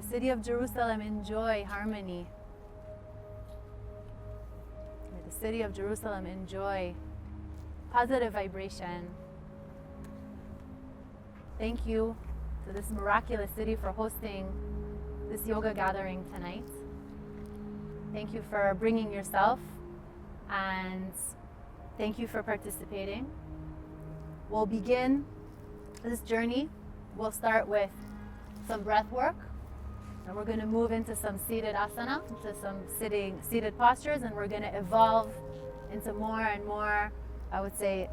the city of Jerusalem enjoy harmony. May the city of Jerusalem enjoy positive vibration. Thank you to this miraculous city for hosting this yoga gathering tonight. Thank you for bringing yourself, and thank you for participating. We'll begin this journey. We'll start with some breath work, and we're going to move into some seated asana, into some seated postures, and we're going to evolve into more and more, I would say,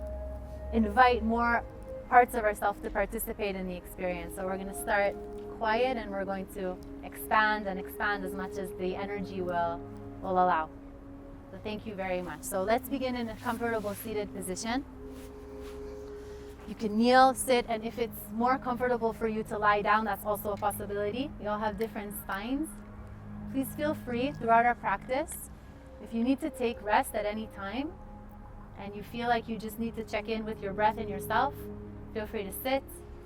invite more parts of ourselves to participate in the experience. So we're going to start quiet, and we're going to expand and expand as much as the energy will allow. So thank you very much. So let's begin in a comfortable seated position. You can kneel, sit, and if it's more comfortable for you to lie down, that's also a possibility. We all have different spines. Please feel free throughout our practice. If you need to take rest at any time, and you feel like you just need to check in with your breath and yourself, feel free to sit,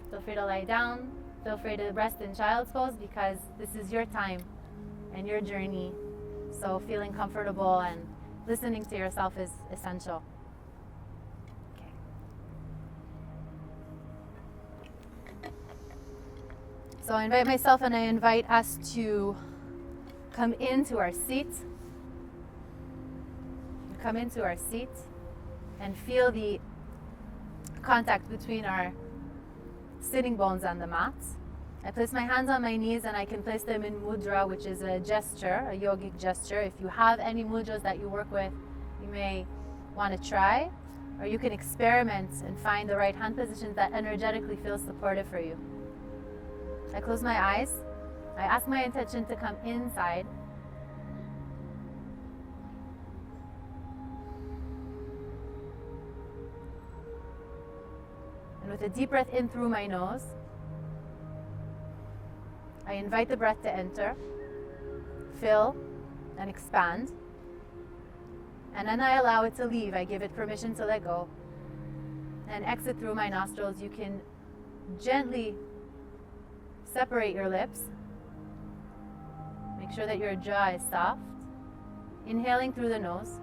feel free to lie down, feel free to rest in child's pose, because this is your time and your journey. So feeling comfortable and listening to yourself is essential. So I invite myself and I invite us to come into our seat. Come into our seat and feel the contact between our sitting bones and the mat. I place my hands on my knees, and I can place them in mudra, which is a gesture, a yogic gesture. If you have any mudras that you work with, you may want to try, or you can experiment and find the right hand positions that energetically feel supportive for you. I close my eyes. I ask my intention to come inside. And with a deep breath in through my nose, I invite the breath to enter, fill, and expand. And then I allow it to leave. I give it permission to let go. And exit through my nostrils. You can gently separate your lips. Make sure that your jaw is soft. Inhaling through the nose.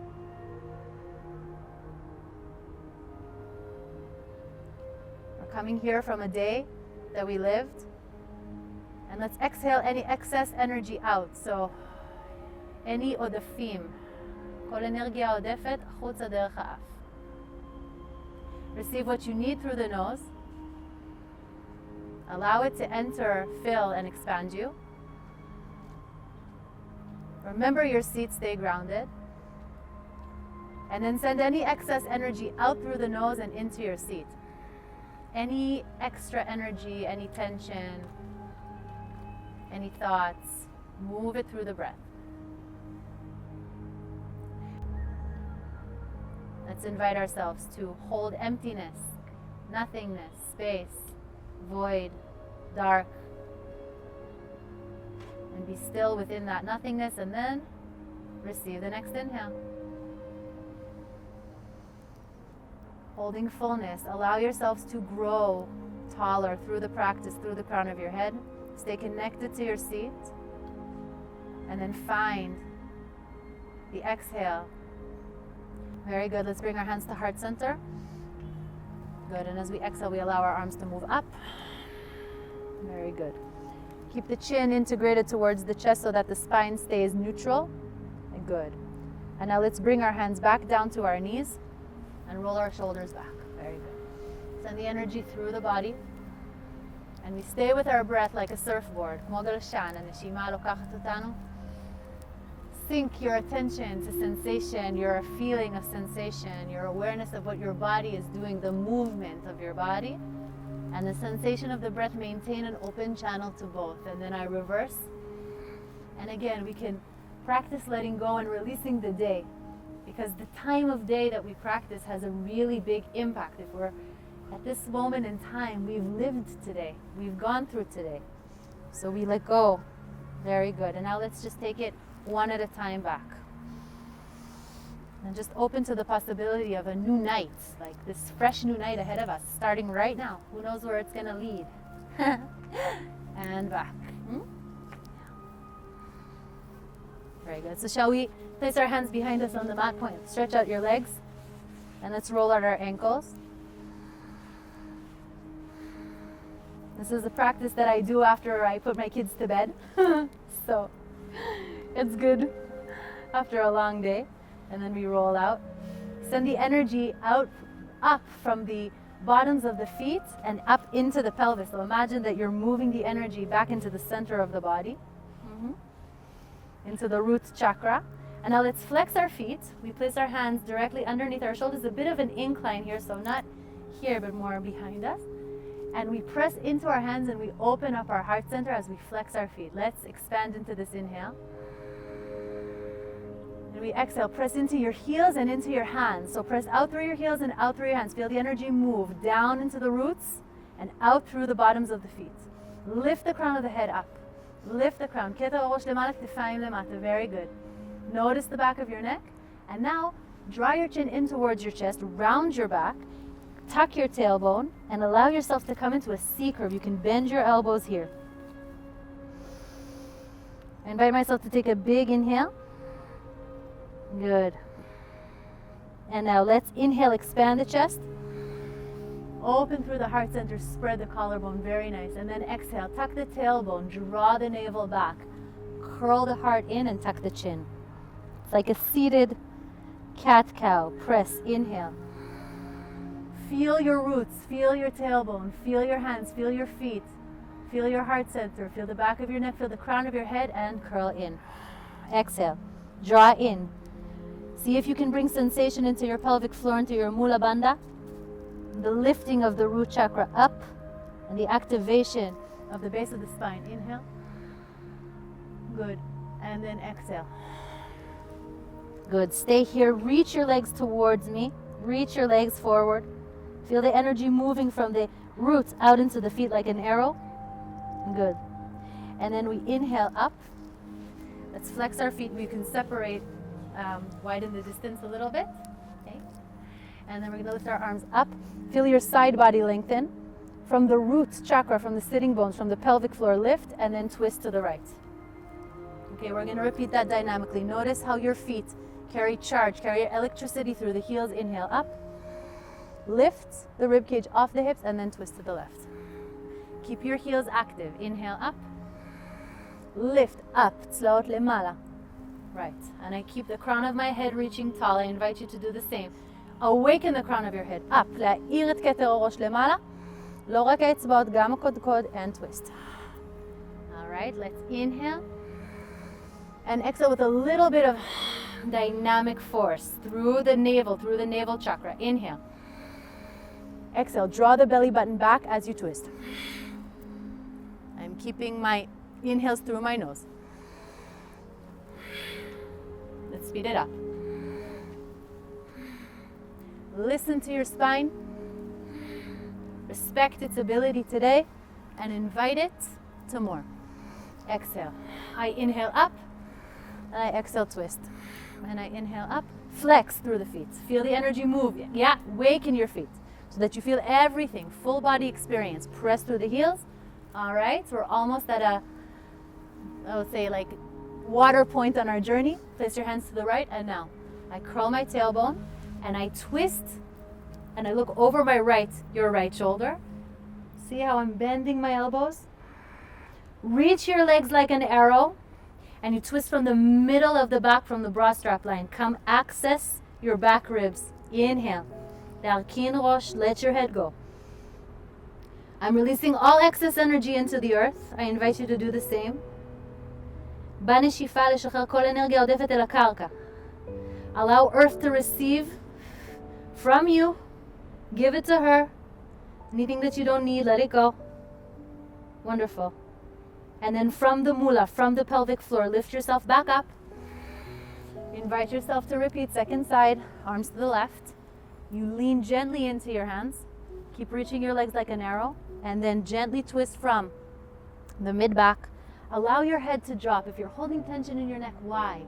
We're coming here from a day that we lived. And let's exhale any excess energy out. So, any עודפים. כל אנרגיה עודפת, החוצה דרך האף. Receive what you need through the nose. Allow it to enter, fill, and expand you. Remember your seat, stay grounded. And then send any excess energy out through the nose and into your seat. Any extra energy, any tension, any thoughts, move it through the breath. Let's invite ourselves to hold emptiness, nothingness, space, void, dark, and be still within that nothingness, and then receive the next inhale. Holding fullness, allow yourselves to grow taller through the practice, through the crown of your head. Stay connected to your seat, and then find the exhale. Very good. Let's bring our hands to heart center. Good. And as we exhale, we allow our arms to move up. Very good. Keep the chin integrated towards the chest so that the spine stays neutral. Good. And now let's bring our hands back down to our knees and roll our shoulders back. Very good. Send the energy through the body. And we stay with our breath like a surfboard. כמו גלשן, הנשימה לוקחת אותנו. Sink your attention to sensation, your feeling of sensation, your awareness of what your body is doing, the movement of your body, and the sensation of the breath. Maintain an open channel to both. And then I reverse. And again, we can practice letting go and releasing the day, because the time of day that we practice has a really big impact. If we're at this moment in time, we've lived today, we've gone through today, so we let go. Very good. And now let's just take it one at a time back, and just open to the possibility of a new night, like this fresh new night ahead of us, starting right now. Who knows where it's going to lead? And back. Very good. So shall we place our hands behind us on the mat point? Stretch out your legs. And let's roll out our ankles. This is a practice that I do after I put my kids to bed. So it's good after a long day. And then we roll out. Send the energy out, up from the bottoms of the feet and up into the pelvis. So imagine that you're moving the energy back into the center of the body, into the root chakra. And now let's flex our feet. We place our hands directly underneath our shoulders, a bit of an incline here, so not here, but more behind us. And we press into our hands and we open up our heart center as we flex our feet. Let's expand into this inhale. And we exhale, press into your heels and into your hands. So press out through your heels and out through your hands. Feel the energy move down into the roots and out through the bottoms of the feet. Lift the crown of the head up. Lift the crown. Very good. Notice the back of your neck. And now draw your chin in towards your chest, round your back, tuck your tailbone, and allow yourself to come into a C curve. You can bend your elbows here. I invite myself to take a big inhale. Good. And now let's inhale, expand the chest. Open through the heart center, spread the collarbone, very nice. And then exhale, tuck the tailbone, draw the navel back. Curl the heart in and tuck the chin. It's like a seated cat-cow. Press, inhale. Feel your roots, feel your tailbone, feel your hands, feel your feet, feel your heart center, feel the back of your neck, feel the crown of your head, and curl in. Exhale, draw in. See if you can bring sensation into your pelvic floor, into your Mula Bandha. The lifting of the root chakra up and the activation of the base of the spine. Inhale. Good. And then exhale. Good. Stay here. Reach your legs towards me. Reach your legs forward. Feel the energy moving from the roots out into the feet like an arrow. Good. And then we inhale up. Let's flex our feet. We can separate, widen the distance a little bit. Okay. And then we're going to lift our arms up. Feel your side body lengthen. From the root chakra, from the sitting bones, from the pelvic floor, lift and then twist to the right. Okay, we're going to repeat that dynamically. Notice how your feet carry charge, carry electricity through the heels. Inhale up. Lift the rib cage off the hips and then twist to the left. Keep your heels active. Inhale up. Lift up. Tzlaot lemala. Right. And I keep the crown of my head reaching tall. I invite you to do the same. Awaken the crown of your head. up. להאיר את כתר הראש למעלה. לא רק האצבעות, גם הקודקוד, and twist. Alright, let's inhale. And exhale with a little bit of dynamic force through the navel chakra. Inhale. Exhale, draw the belly button back as you twist. I'm keeping my inhales through my nose. Let's speed it up. Listen to your spine. Respect its ability today and invite it to more. Exhale. I inhale up and I exhale, twist. And I inhale up, flex through the feet. Feel the energy move. Yeah, waken your feet so that you feel everything, full body experience. Press through the heels. All right, so we're almost at a, I would say like water point on our journey. Place your hands to the right, and now I curl my tailbone and I twist and I look over your right shoulder. See how I'm bending my elbows? Reach your legs like an arrow and you twist from the middle of the back, from the bra strap line. Come access your back ribs. Inhale. Darkin rosh, let your head go. I'm releasing all excess energy into the earth. I invite you to do the same. בנשיפה לשחרר כל אנרגיה עודפת אל הקרקע. Allow earth to receive from you. Give it to her. Anything that you don't need, let it go. Wonderful. And then from the mula, from the pelvic floor, lift yourself back up. Invite yourself to repeat. Second side, arms to the left. You lean gently into your hands. Keep reaching your legs like an arrow. And then gently twist from the mid-back. Allow your head to drop. If you're holding tension in your neck, why?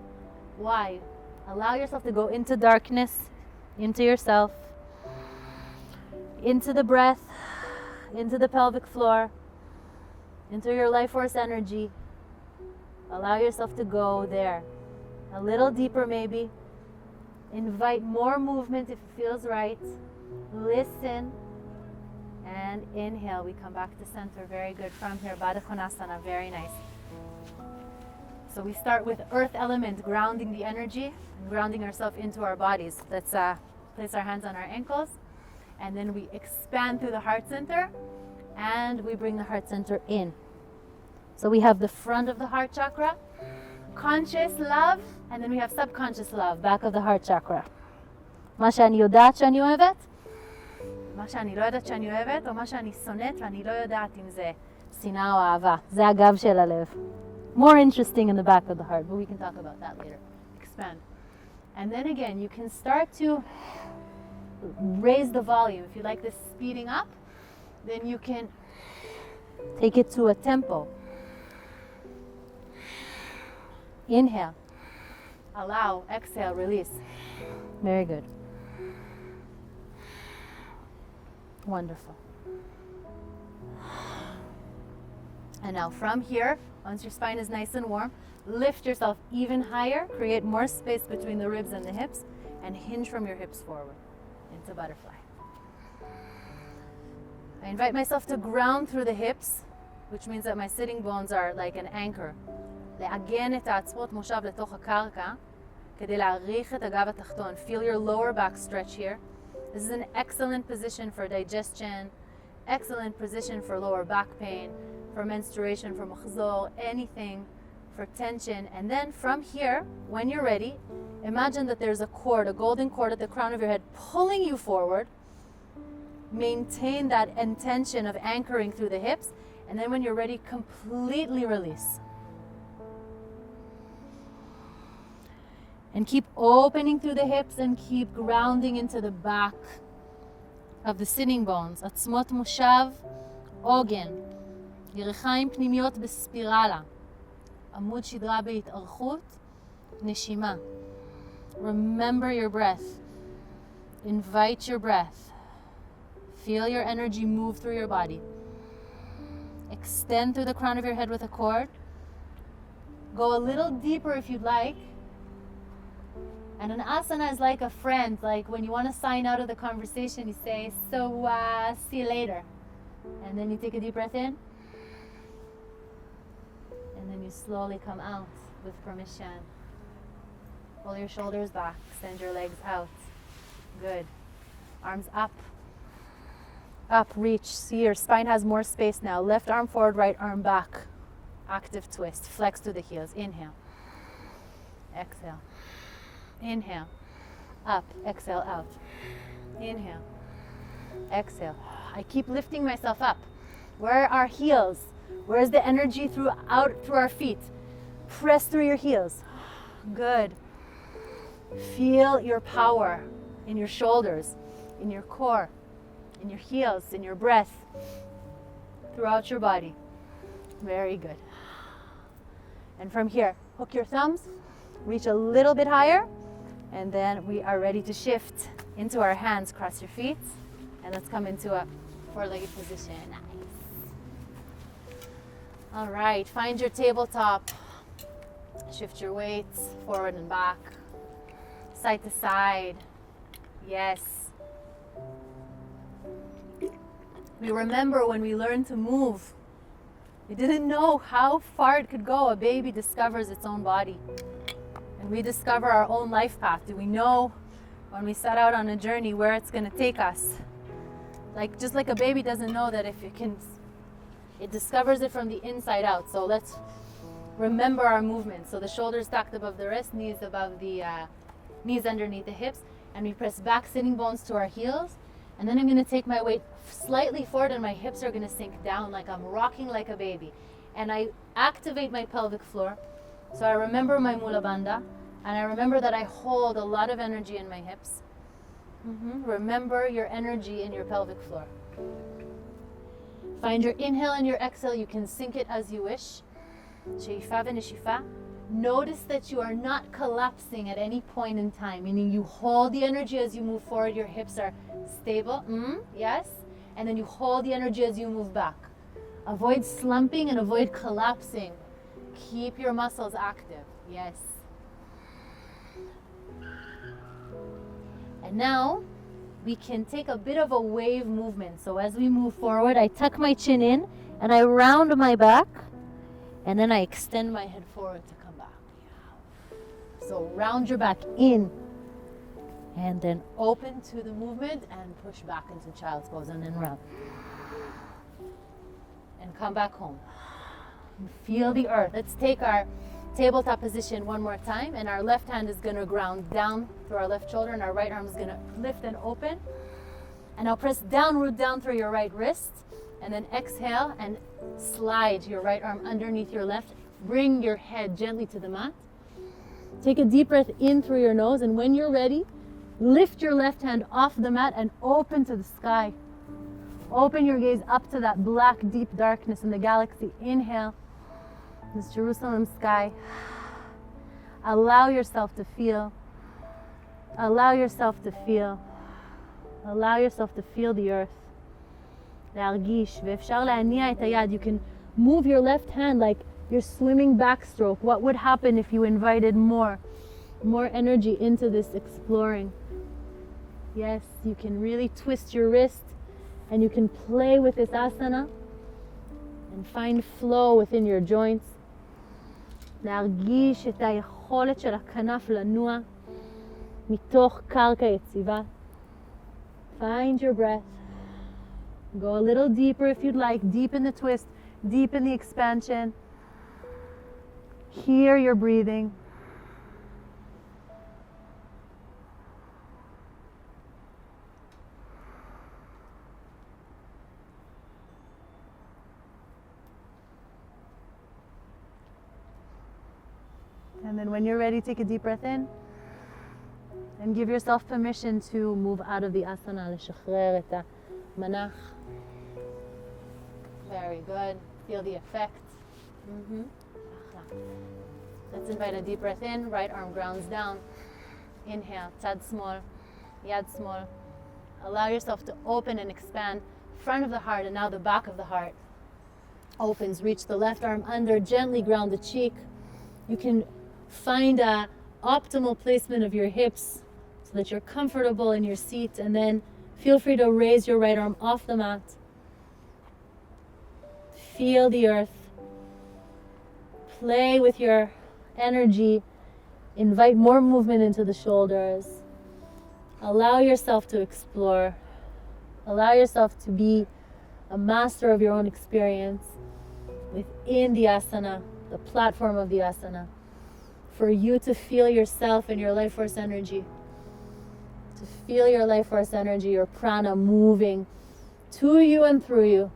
Why? Allow yourself to go into darkness, into yourself, into the breath, into the pelvic floor, into your life force energy. Allow yourself to go there. A little deeper maybe. Invite more movement if it feels right. Listen. And inhale, we come back to center. Very good. From here, Baddha very nice. So we start with earth element, grounding the energy, and grounding ourselves into our bodies. Let's place our hands on our ankles, and then we expand through the heart center, and we bring the heart center in. So we have the front of the heart chakra, conscious love, and then we have subconscious love, back of the heart chakra. מה שאני יודעת שאני אוהבת, מה שאני לא יודעת שאני אוהבת, או מה שאני שונאת ואני לא יודעת אם זה שנאה או אהבה. זה הגב של הלב. More interesting in the back of the heart, but we can talk about that later. Expand. And then again, you can start to raise the volume. If you like this speeding up, then you can take it to a tempo. Inhale. Allow. Exhale. Release. Very good. Wonderful. And now from here, once your spine is nice and warm, lift yourself even higher, create more space between the ribs and the hips, and hinge from your hips forward into butterfly. I invite myself to ground through the hips, which means that my sitting bones are like an anchor. לעגן את העצמות מושב לתוך הקרקע, כדי להעריך את הגב התחתון. Feel your lower back stretch here. This is an excellent position for digestion, excellent position for lower back pain, for menstruation, for mahzor, anything, for tension. And then from here, when you're ready, imagine that there's a cord, a golden cord at the crown of your head pulling you forward. Maintain that intention of anchoring through the hips, and then when you're ready, completely release. And keep opening through the hips and keep grounding into the back of the sitting bones. עצמות מושב, עוגן. ירחיים פנימיות בספירלה. עמוד שדרה בהתארכות. נשימה. Remember your breath. Invite your breath. Feel your energy move through your body. Extend through the crown of your head with a cord. Go a little deeper if you'd like. And an asana is like a friend, like when you want to sign out of the conversation, you say, so see you later. And then you take a deep breath in. And then you slowly come out with permission. Pull your shoulders back, extend your legs out. Good. Arms up. Up, reach. See your spine has more space now. Left arm forward, right arm back. Active twist. Flex to the heels. Inhale. Exhale. Inhale. Up. Exhale out. Inhale. Exhale. I keep lifting myself up. Where are our heels? Where's the energy through our feet? Press through your heels. Good. Feel your power in your shoulders, in your core, in your heels, in your breath, throughout your body. Very good. And from here, hook your thumbs, reach a little bit higher, and then we are ready to shift into our hands. Cross your feet, and let's come into a four-legged position. Nice. All right, find your tabletop. Shift your weights forward and back, side to side. Yes. We remember when we learned to move, we didn't know how far it could go. A baby discovers its own body. And we discover our own life path. Do we know when we set out on a journey where it's going to take us? Just like a baby doesn't know that if it can, it discovers it from the inside out. So let's remember our movement. So the shoulders stacked above the wrist, knees above the knees underneath the hips, and we press back sitting bones to our heels. And then I'm going to take my weight slightly forward, and my hips are going to sink down like I'm rocking like a baby. And I activate my pelvic floor. So I remember my mula bandha, and I remember that I hold a lot of energy in my hips. Remember your energy in your pelvic floor. Find your inhale and your exhale. You can sync it as you wish. She'ifa v'neshifa. Notice that you are not collapsing at any point in time, meaning you hold the energy as you move forward. Your hips are stable. Yes. And then you hold the energy as you move back. Avoid slumping and avoid collapsing. Keep your muscles active. Yes. And now we can take a bit of a wave movement. So as we move forward, I tuck my chin in and I round my back, and then I extend my head forward to come back. So round your back in, and then open to the movement and push back into child's pose, and then round. And come back home. And feel the earth. Let's take our tabletop position one more time, and our left hand is going to ground down through our left shoulder, and our right arm is going to lift and open. And now press down, root down through your right wrist, and then exhale and slide your right arm underneath your left. Bring your head gently to the mat. Take a deep breath in through your nose, and when you're ready, lift your left hand off the mat and open to the sky. Open your gaze up to that black, deep darkness in the galaxy. Inhale, this Jerusalem sky. Allow yourself to feel. Allow yourself to feel. Allow yourself to feel the earth. להרגיש, ואפשר להניע את היד. You can move your left hand like you're swimming backstroke. What would happen if you invited more energy into this exploring? Yes, you can really twist your wrist, and you can play with this asana and find flow within your joints. להרגיש את היכולת של הכנף לנוע מתוך קרקע יציבה. Find your breath. Go a little deeper if you'd like, deep in the twist, deep in the expansion. Hear your breathing. And then when you're ready, take a deep breath in and give yourself permission to move out of the asana, לשחרר את המנח. Very good. Feel the effect. Let's invite a deep breath in. Right arm grounds down. Inhale, tzad small, yad small. Allow yourself to open and expand front of the heart, and now the back of the heart opens. Reach the left arm under, gently ground the cheek. You can find a optimal placement of your hips so that you're comfortable in your seat, and then feel free to raise your right arm off the mat. Feel the earth. Play with your energy. Invite more movement into the shoulders. Allow yourself to explore. Allow yourself to be a master of your own experience within the asana, the platform of the asana. For you to feel yourself and your life force energy. To feel your life force energy, your prana moving to you and through you.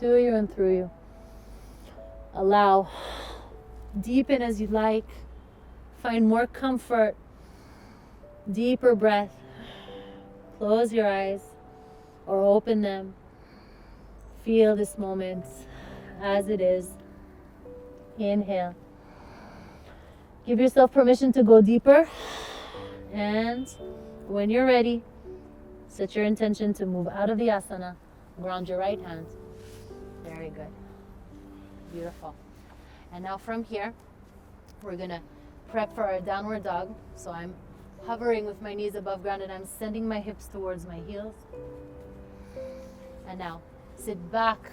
To you and through you. Allow. Deepen as you like. Find more comfort. Deeper breath. Close your eyes or open them. Feel this moment as it is. Inhale. Give yourself permission to go deeper. And when you're ready, set your intention to move out of the asana. Ground your right hand. Very good. Beautiful. And now from here, we're going to prep for our downward dog. So I'm hovering with my knees above ground, and I'm sending my hips towards my heels. And now sit back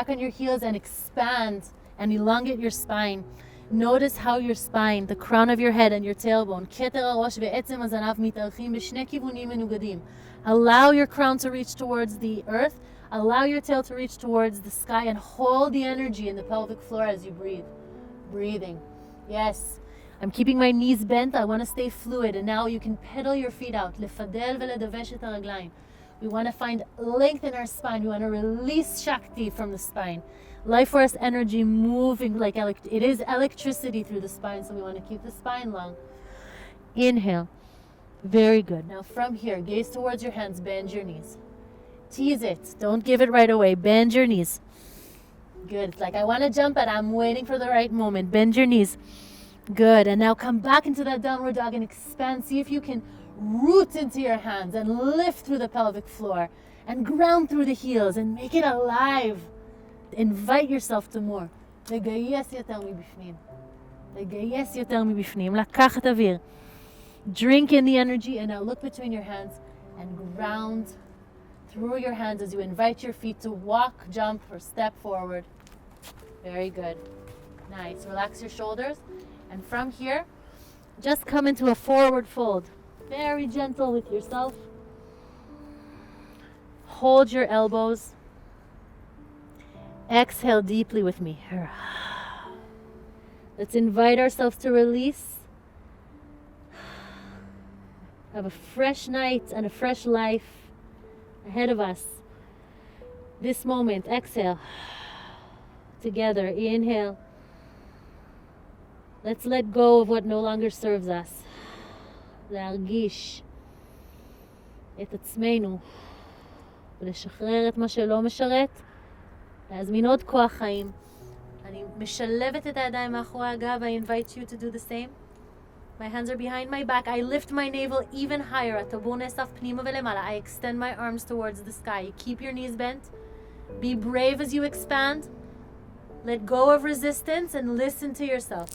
on your heels and expand and elongate your spine. Notice how your spine, the crown of your head and your tailbone, כתר הראש ועצם הזנב מתארחים בשני כיוונים מנוגדים. Allow your crown to reach towards the earth. Allow your tail to reach towards the sky, and hold the energy in the pelvic floor as you breathe. Breathing. Yes. I'm keeping my knees bent. I want to stay fluid. And now you can pedal your feet out. לפדל ולדווש את הרגליים. We want to find length in our spine. We want to release Shakti from the spine. Life force energy moving like it is electricity through the spine, so we want to keep the spine long. Inhale. Very good. Now from here, gaze towards your hands, bend your knees. Tease it. Don't give it right away. Bend your knees. Good. It's like I want to jump, but I'm waiting for the right moment. Bend your knees. Good. And now come back into that downward dog and expand. See if you can root into your hands and lift through the pelvic floor and ground through the heels and make it alive. Invite yourself to more. לגייס יותר מבפנים. לגייס יותר מבפנים. לקחת אוויר. Drink in the energy, and now look between your hands and ground through your hands as you invite your feet to walk, jump, or step forward. Very good. Nice. Relax your shoulders. And from here, just come into a forward fold. Very gentle with yourself. Hold your elbows. Exhale deeply with me. Let's invite ourselves to release. Have a fresh night and a fresh life ahead of us. This moment, exhale. Together, inhale. Let's let go of what no longer serves us. להרגיש את עצמנו ולשחרר את מה שלא משרת. להזמין עוד כוח חיים. אני משלבת את הידיים מאחורי הגב. I invite you to do the same. My hands are behind my back. I lift my navel even higher. הטבור נאסף פנימה ולמעלה. I extend my arms towards the sky. You keep your knees bent. Be brave as you expand. Let go of resistance and listen to yourself.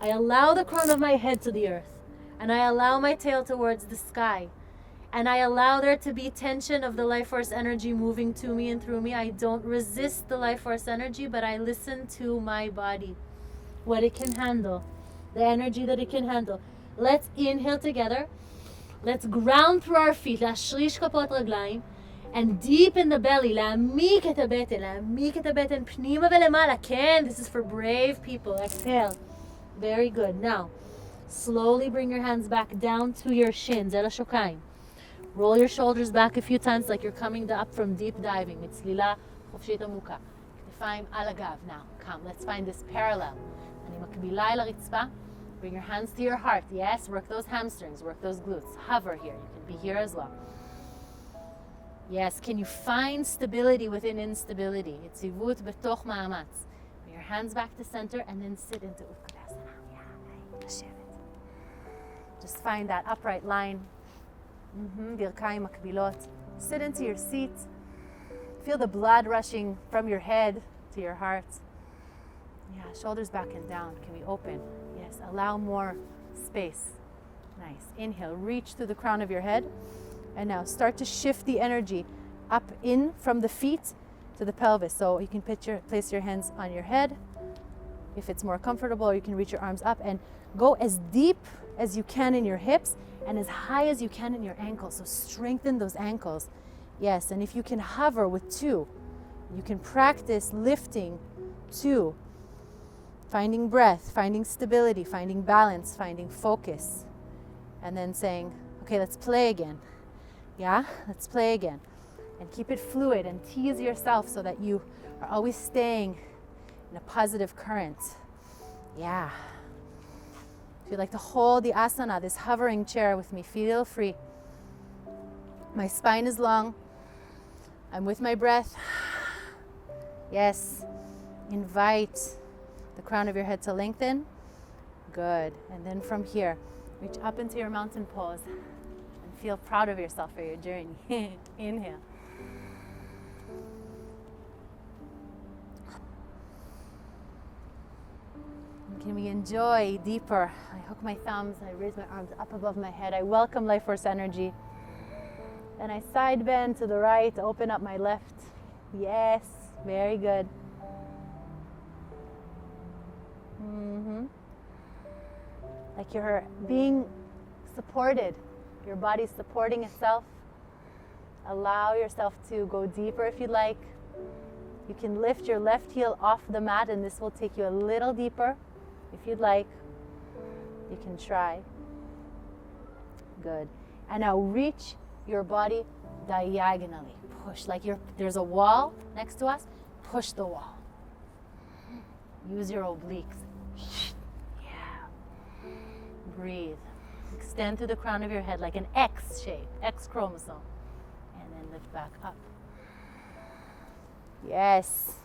I allow the crown of my head to the earth. And I allow my tail towards the sky. And I allow there to be tension of the life force energy moving to me and through me. I don't resist the life force energy, but I listen to my body. What it can handle. The energy that it can handle. Let's inhale together. Let's ground through our feet. להשריש כפות רגליים. And deep in the belly. להעמיק את הבטן. להעמיק את הבטן פנימה ולמעלה. כן, this is for brave people. Exhale. Very good. Now, slowly bring your hands back down to your shins. אל השוקיים. Roll your shoulders back a few times like you're coming up from deep diving. מצלילה חופשית עמוקה. כתפיים על הגב. Now, come. Let's find this parallel. אני מקבילה אל הרצפה. Bring your hands to your heart. Yes, work those hamstrings, work those glutes. Hover here. You can be here as well. Yes, can you find stability within instability? יציבות בתוך מאמץ. Bring your hands back to center and then sit into Utkatasana. לשבת. Just find that upright line. ברכיים מקבילות. Sit into your seat. Feel the blood rushing from your head to your heart. Yeah, shoulders back and down. Can we open? Yes, allow more space. Nice. Inhale, reach through the crown of your head. And now start to shift the energy up in from the feet to the pelvis. So you can place your hands on your head. If it's more comfortable, or you can reach your arms up and go as deep as you can in your hips and as high as you can in your ankles. So strengthen those ankles. Yes, and if you can hover with two, you can practice lifting two. Finding breath, finding stability, finding balance, finding focus. And then saying, okay, let's play again. Yeah, let's play again. And keep it fluid and tease yourself so that you are always staying in a positive current. Yeah. If you'd like to hold the asana, this hovering chair with me, feel free. My spine is long. I'm with my breath. Yes. Invite the crown of your head to lengthen. Good. And then from here, reach up into your mountain pose and feel proud of yourself for your journey. Inhale. And can we enjoy deeper? I hook my thumbs, I raise my arms up above my head. I welcome life force energy. Then I side bend to the right, open up my left. Yes, very good. Like you're being supported. Your body's supporting itself. Allow yourself to go deeper if you'd like. You can lift your left heel off the mat and this will take you a little deeper. If you'd like, you can try. Good. And now reach your body diagonally. Push like there's a wall next to us. Push the wall. Use your obliques. Yeah. Breathe. Extend to the crown of your head like an X shape, X chromosome. And then lift back up. Yes.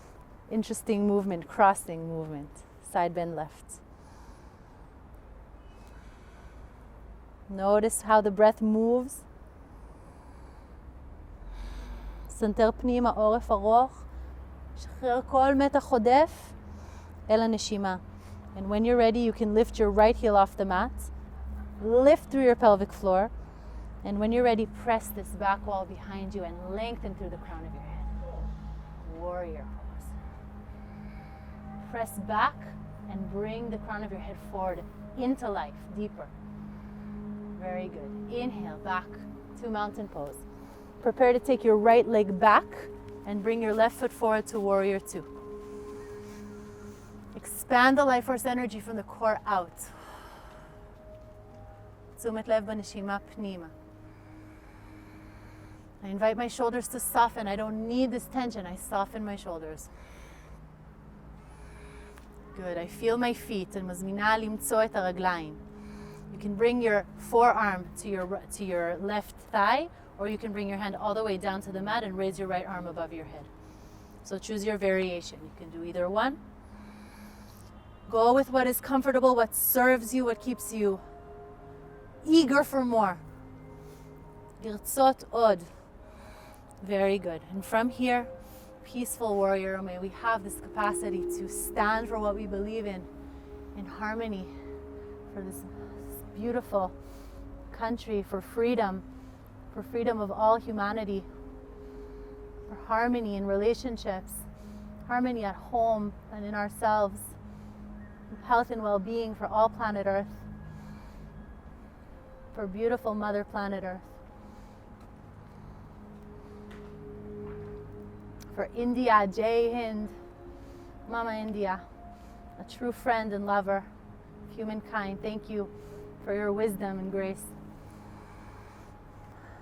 Interesting movement, crossing movement. Side bend left. Notice how the breath moves. סנטר פנימה, עורף ארוך. שחרר כל מתח עודף אל הנשימה. And when you're ready, you can lift your right heel off the mat. Lift through your pelvic floor. And when you're ready, press this back wall behind you and lengthen through the crown of your head. Warrior pose. Press back and bring the crown of your head forward into life, deeper. Very good. Inhale, back to mountain pose. Prepare to take your right leg back and bring your left foot forward to warrior two. Expand the life force energy from the core out. Tzumet lev b'neshima pnima. I invite my shoulders to soften. I don't need this tension. I soften my shoulders. Good. I feel my feet. And mazmina limtso et haraglayim. You can bring your forearm to your left thigh, or you can bring your hand all the way down to the mat and raise your right arm above your head. So choose your variation. You can do either one. Go with what is comfortable, what serves you, what keeps you eager for more. Lirtzot od. Very good. And from here, peaceful warrior, may we have this capacity to stand for what we believe in harmony, for this beautiful country, for freedom of all humanity, for harmony in relationships, harmony at home and in ourselves, health and well-being for all planet Earth, for beautiful Mother Planet Earth, for India, Jai Hind, Mama India, a true friend and lover of humankind. Thank you for your wisdom and grace.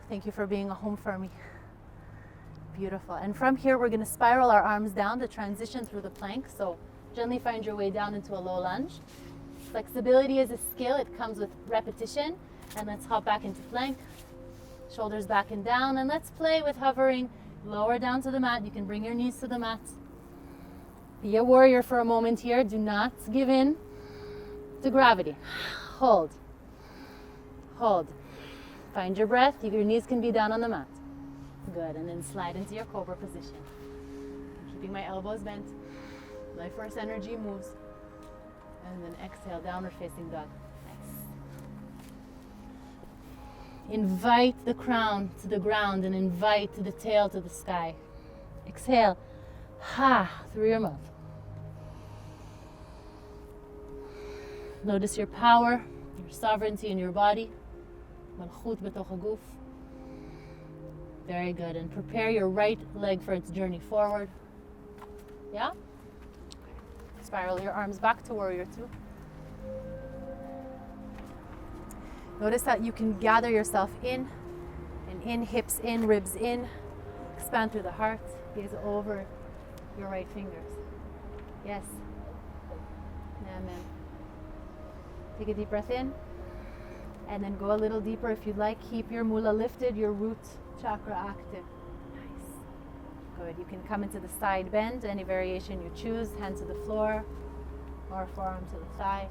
Thank you for being a home for me. Beautiful. And from here, we're going to spiral our arms down to transition through the plank. So gently find your way down into a low lunge. Flexibility is a skill. It comes with repetition. And let's hop back into plank. Shoulders back and down. And let's play with hovering lower down to the mat. You can bring your knees to the mat. Be a warrior for a moment here. Do not give in to gravity. Hold. Hold. Find your breath. Your knees can be down on the mat. Good. And then slide into your cobra position. Keeping my elbows bent. Life force energy moves. And then exhale, downward facing dog. Nice. Invite the crown to the ground and invite the tail to the sky. Exhale. Ha, through your mouth. Notice your power, your sovereignty in your body. Malchut betoch haguf. Very good. And prepare your right leg for its journey forward. Yeah? Spiral your arms back to warrior two. Notice that you can gather yourself in and in, hips in, ribs in. Expand through the heart. Gaze over your right fingers. Yes. Amen. Take a deep breath in. And then go a little deeper if you'd like. Keep your mula lifted, your root chakra active. Nice. Good. You can come into the side bend, any variation you choose. Hand to the floor or forearm to the thigh.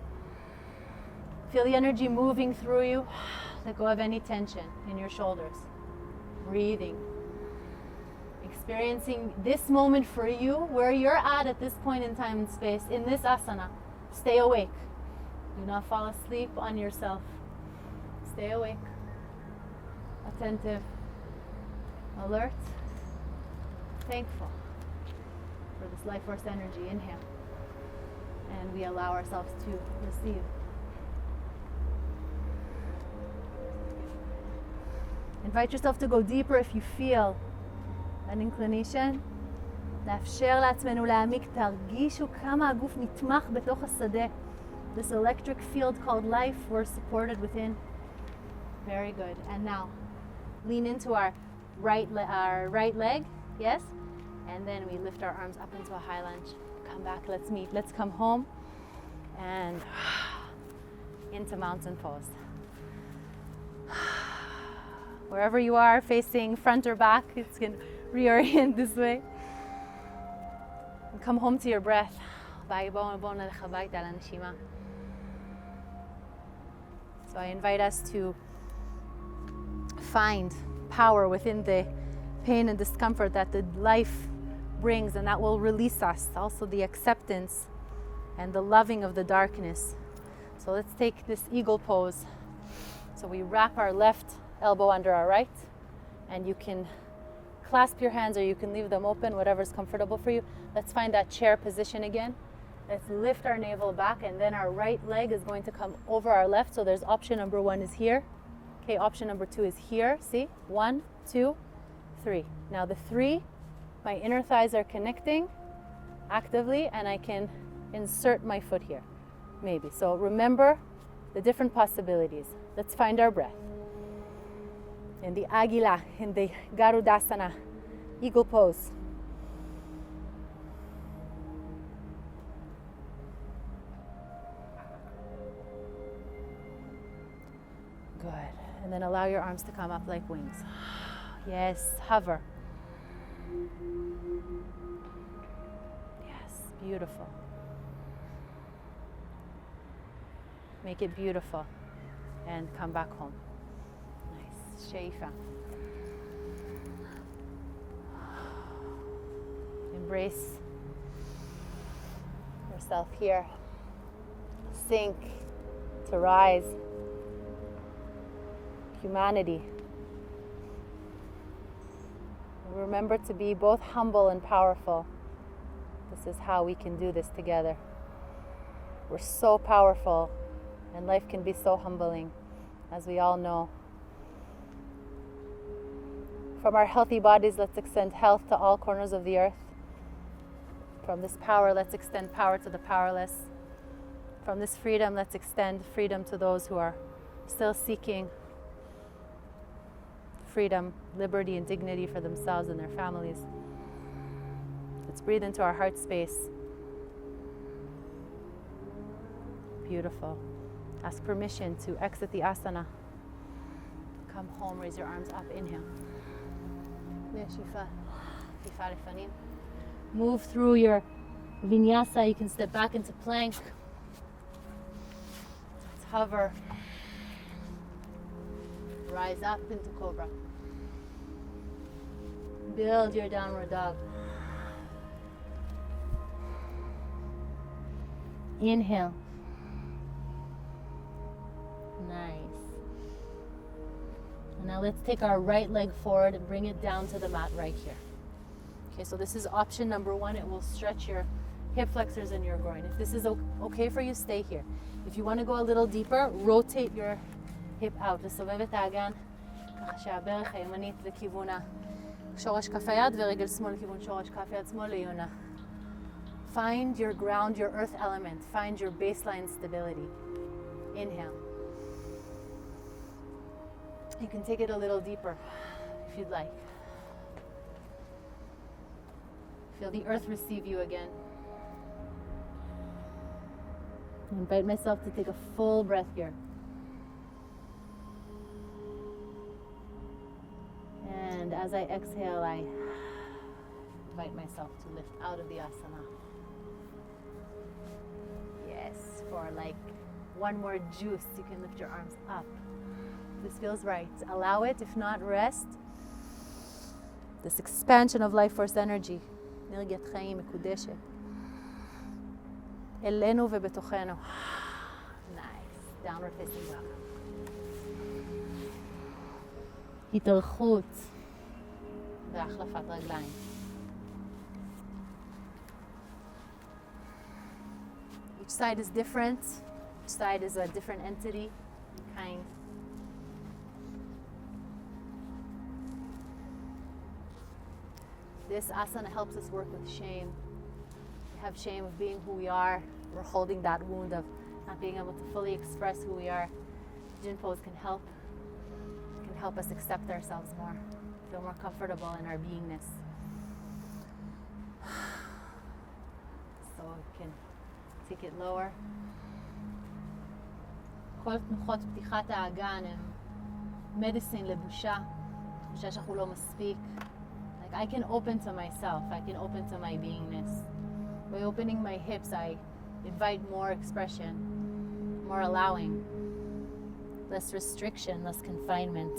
Feel the energy moving through you. Let go of any tension in your shoulders. Breathing. Experiencing this moment for you, where you're at this point in time and space, in this asana. Stay awake. Do not fall asleep on yourself. Stay awake, attentive, alert, thankful for this life force energy. Inhale. And we allow ourselves to receive. Invite yourself to go deeper if you feel an inclination. לאפשר לעצמנו להעמיק. תרגישו כמה הגוף נתמך בתוך השדה. This electric field called life, we're supported within. Very good. And now, lean into our right leg, yes? And then we lift our arms up into a high lunge. Come back, let's meet. Let's come home and into mountain pose. Wherever you are, facing front or back, it's going to reorient this way. And come home to your breath. So I invite us to find power within the pain and discomfort that the life brings, and that will release us. Also the acceptance and the loving of the darkness. So let's take this eagle pose. So we wrap our left elbow under our right, and you can clasp your hands or you can leave them open, whatever's comfortable for you. Let's find that chair position again. Let's lift our navel back, and then our right leg is going to come over our left. So there's option number 1 is here. Okay, option number 2 is here. See? 1, 2, 3. Now the 3, my inner thighs are connecting actively, and I can insert my foot here, maybe. So remember the different possibilities. Let's find our breath. In the Agila, in the Garudasana, eagle pose. Good. And then allow your arms to come up like wings. Yes, hover. Yes, beautiful. Make it beautiful. And come back home. Nice. Sheifa. Embrace yourself here. Sink to rise. Humanity. Remember to be both humble and powerful. This is how we can do this together. We're so powerful, and life can be so humbling, as we all know. From our healthy bodies, let's extend health to all corners of the earth. From this power, let's extend power to the powerless. From this freedom, let's extend freedom to those who are still seeking freedom, liberty, and dignity for themselves and their families. Let's breathe into our heart space. Beautiful. Ask permission to exit the asana. Come home, raise your arms up, inhale. Move through your vinyasa. You can step back into plank. Let's hover. Rise up into cobra. Build your downward dog. Inhale. Nice. And now let's take our right leg forward and bring it down to the mat right here. Okay, so this is option number 1. It will stretch your hip flexors and your groin. If this is okay for you, stay here. If you want to go a little deeper, rotate your hip out. לסובב את האגן, ככה שהברך הימנית לכיוון שורש כף היד ורגל שמאל לכיוון שורש כף יד שמאל לעיונה. Find your ground, your earth element. Find your baseline stability. Inhale. You can take it a little deeper if you'd like. Feel the earth receive you again. I invite myself to take a full breath here. And as I exhale, I invite myself to lift out of the asana. Yes, for like one more juice, you can lift your arms up. This feels right. Allow it. If not, rest. This expansion of life force energy. אנרגיית חיים מקודשת. אלינו ובתוכנו. Nice. Downward facing dog. התארכות והחלפת רגליים. Each side is different. Each side is a different entity, kind. This asana helps us work with shame. We have shame of being who we are. We're holding that wound of not being able to fully express who we are. Jin pose can help us accept ourselves more, feel more comfortable in our beingness. So we can take it lower. כל תנוחות פתיחת האגן הם medicine לבושה, תחושה שאנחנו לא מספיק. Like I can open to myself, I can open to my beingness. By opening my hips, I invite more expression, more allowing. Less restriction, less confinement.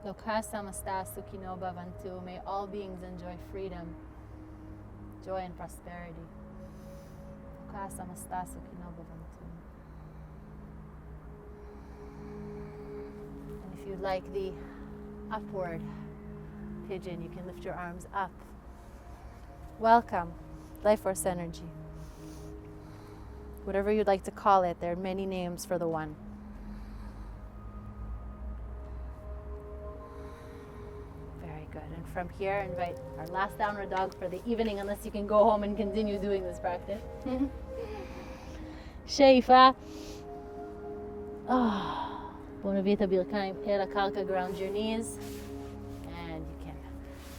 Lokasa masta sukino bhavantu. May all beings enjoy freedom, joy and prosperity. And if you'd like the upward pigeon, you can lift your arms up. Welcome, life force energy. Whatever you'd like to call it, there are many names for the one. Very good. And from here, invite our last downward dog for the evening, unless you can go home and continue doing this practice. שאיפה. בואו נביא את הברכיים אל הקרקע, ground your knees. And you can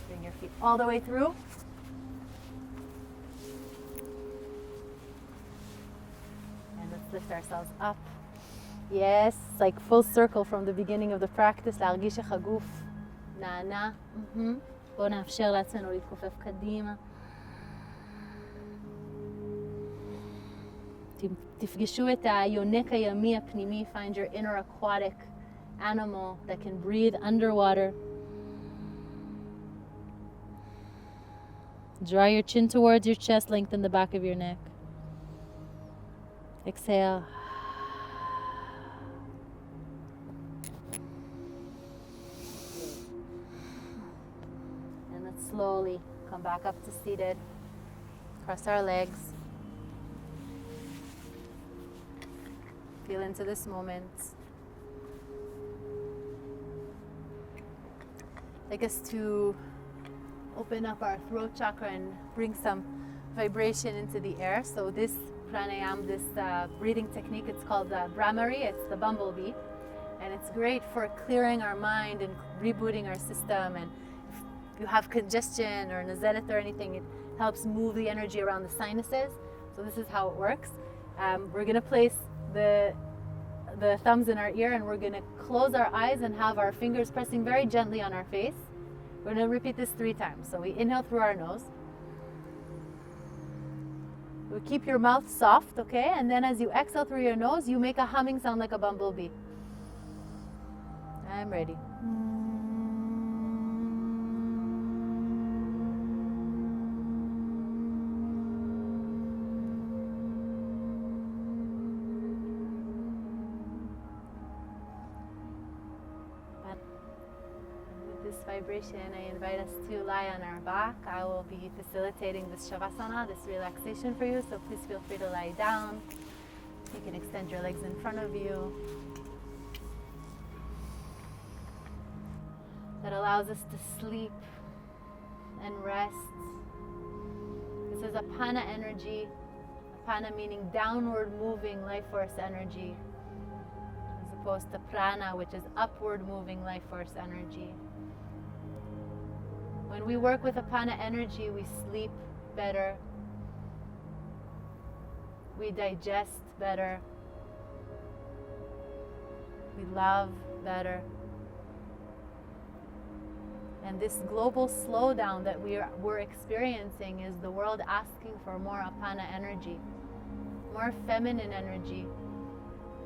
bring your feet all the way through. And let's lift ourselves up. Yes, like full circle from the beginning of the practice, להרגיש איך הגוף נענה. בואו נאפשר לעצמנו להתכופף קדימה. תפגשו את היונק הימי הפנימי. Find your inner aquatic animal that can breathe underwater. Draw your chin towards your chest, lengthen the back of your neck. Exhale. And let's slowly come back up to seated. Cross our legs. Feel into this moment. I'd like us to open up our throat chakra and bring some vibration into the air. So this pranayama, this breathing technique, it's called Brahmari. It's the bumblebee. And it's great for clearing our mind and rebooting our system. And if you have congestion or nazelet or anything, it helps move the energy around the sinuses. So this is how it works. We're going to place the thumbs in our ear, and we're going to close our eyes and have our fingers pressing very gently on our face. We're going to repeat this 3 times. So we inhale through our nose. We keep your mouth soft, okay? And then as you exhale through your nose, you make a humming sound like a bumblebee. I'm ready. I invite us to lie on our back. I will be facilitating this shavasana, this relaxation for you, so please feel free to lie down. You can extend your legs in front of you. That allows us to sleep and rest. This is apana energy. Apana meaning downward moving life force energy, as opposed to prana, which is upward moving life force energy. When we work with apana energy, we sleep better, we digest better, we love better. And this global slowdown that we're experiencing is the world asking for more apana energy, more feminine energy,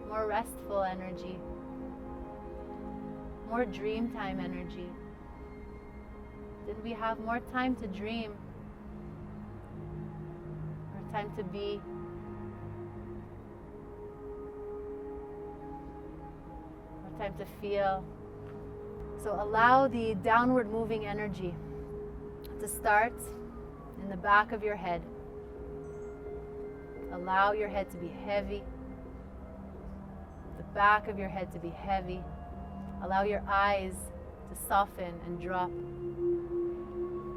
more restful energy, more dream time energy. Did we have more time to dream, more time to be, more time to feel? So allow the downward moving energy to start in the back of your head. Allow your head to be heavy, the back of your head to be heavy. Allow your eyes to soften and drop.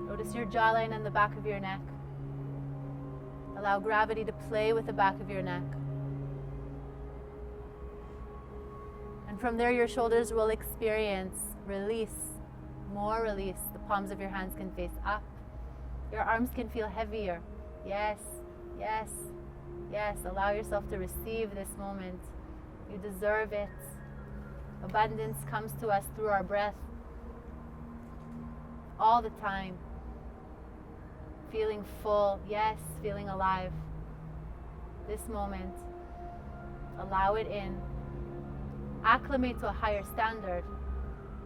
Notice your jawline and the back of your neck. Allow gravity to play with the back of your neck. And from there, your shoulders will experience release, more release. The palms of your hands can face up. Your arms can feel heavier. Yes, yes, yes. Allow yourself to receive this moment. You deserve it. Abundance comes to us through our breath all the time. Feeling full, yes, feeling alive. This moment, allow it in. Acclimate to a higher standard.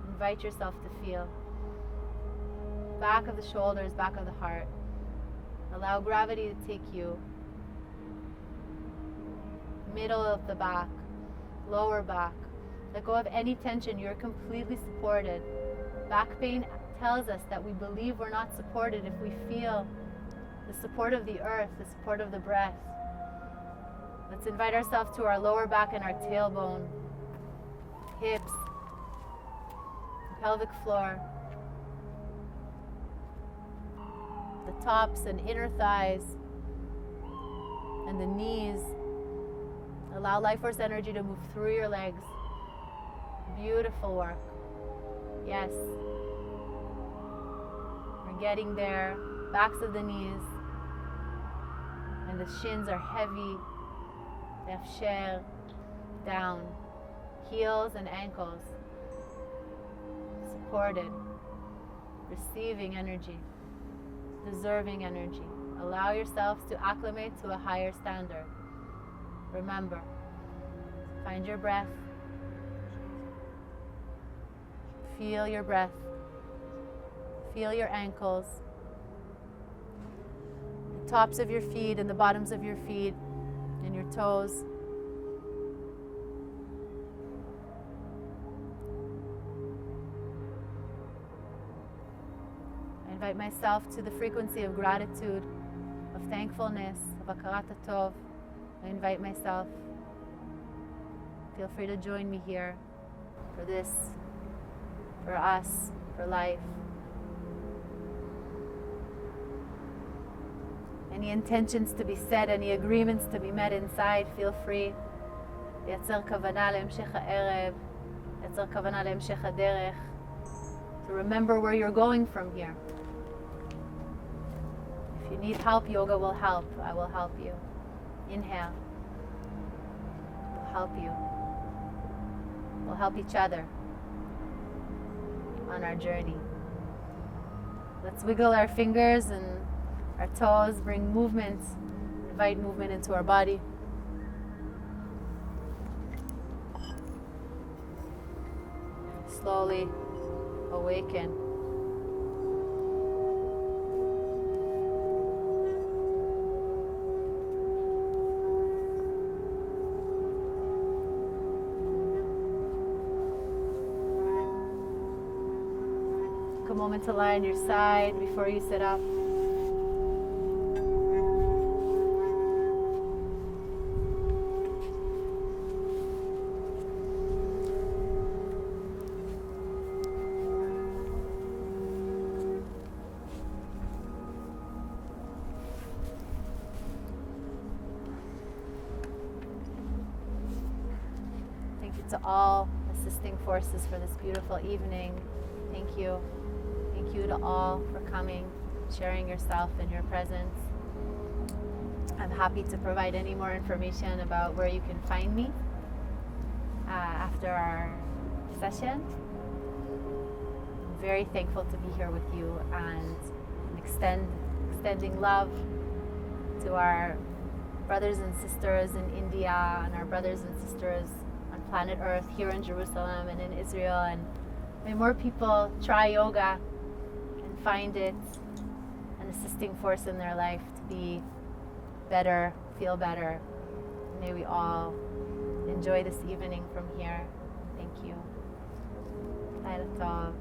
Invite yourself to feel. Back of the shoulders, back of the heart. Allow gravity to take you middle of the back, lower back. Let go of any tension. You're completely supported. Back pain tells us that we believe we're not supported if we feel the support of the earth, the support of the breath. Let's invite ourselves to our lower back and our tailbone, hips, pelvic floor, the tops and inner thighs, and the knees. Allow life force energy to move through your legs. Beautiful work. Yes. We're getting there. Backs of the knees. And the shins are heavy. Afsher. Down. Heels and ankles. Supported. Receiving energy. Deserving energy. Allow yourselves to acclimate to a higher standard. Remember, find your breath. Feel your breath. Feel your ankles, the tops of your feet and the bottoms of your feet and your toes. I invite myself to the frequency of gratitude, of thankfulness, of akarat hatov. I invite myself. Feel free to join me here for this, for us, for life. Any intentions to be set, any agreements to be met inside, feel free. לייצר כוונה להמשך הערב, לייצר כוונה להמשך הדרך. To remember where you're going from here. If you need help, yoga will help. I will help you. Inhale. We'll help you. We'll help each other on our journey. Let's wiggle our fingers and our toes, bring movement, invite movement into our body. Slowly awaken. Take a moment to lie on your side before you sit up. To all assisting forces for this beautiful evening. Thank you. Thank you to all for coming, sharing yourself and your presence. I'm happy to provide any more information about where you can find me after our session. I'm very thankful to be here with you and extending love to our brothers and sisters in India and our brothers and sisters on planet Earth, here in Jerusalem and in Israel, and may more people try yoga and find it an assisting force in their life to be better, feel better. May we all enjoy this evening from here. Thank you. Laila Tov.